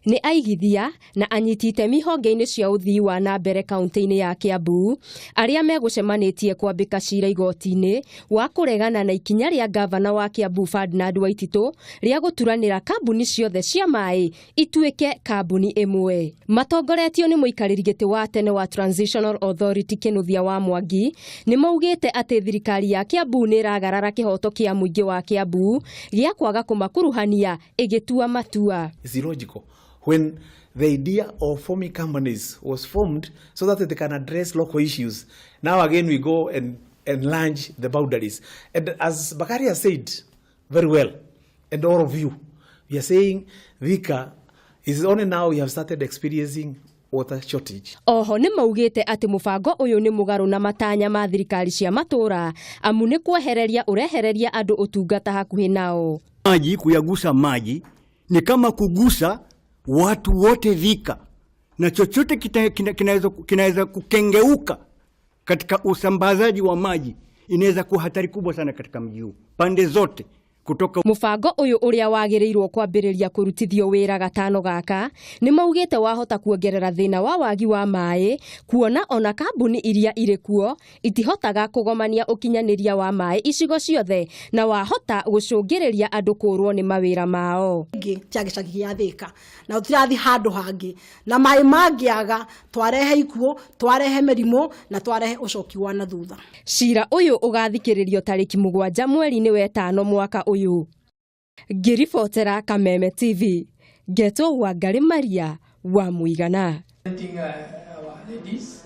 Ni aigithia na anyiti itemi honge-ini cia uthii wa na mbere kaunti-ini ya Kiambu aria megucemanitie kwambika ciira igoti-ini wa kuregana na ikinya ria ngavana wa Kiambu Ferdinand Waititu ria guturanira kambuni ciothe cia maai ituike kambuni imwe. Matongoretio ni muikariri giti wa tene wa Transitional Authority Kinuthia wa Mubango ni maugite ati thirikari ya Kiambu ni ragarara kihoto kia muingi wa Kiambu gia kwaga kumakuruhania igitua matua. It's illogical. When the idea of forming companies was formed so that they can address local issues, now again we go and enlarge the boundaries. And as Bakari has said very well, and all of you, we are saying Vika is only now we have started experiencing water shortage. Oho ni maugite ati mubango uyu ni mugaru na matanya ma thirikari cia matura amu ni kwehereria urehereria andu utungata hakuhi nao. Maji, kuyagusa maji ni kama kugusa watu wote Vika, na chochote kinaweza kukengeuka katika usambazaji wa maji inaweza kuwa hatari kubwa sana katika mji huu pande zote. Kutoka mubango uyu uria wagirirwo kwambiriria kurutithio wira gatano gaka ni maugite wahota kuongerera thina wa wagi wa maai, kuona ona kambuni iria irikuo itihotaga kugomania ukinyaniria wa maai icigo ciothe na wahota gucungiriria andu kurwo ni mawira mao. Cyagicagi ya Thika na utirathi handu hangi na maai mangiaga twarehe ikuo, twarehe mirimo na twarehe ucoki wa na thutha. Ciira uyu ugathikiririo tariki 7 mweri-ini wa 5 mwaka uyu. Ngiribotera Kameme TV, Geto wa Ngari Maria wa Muigana. Our ladies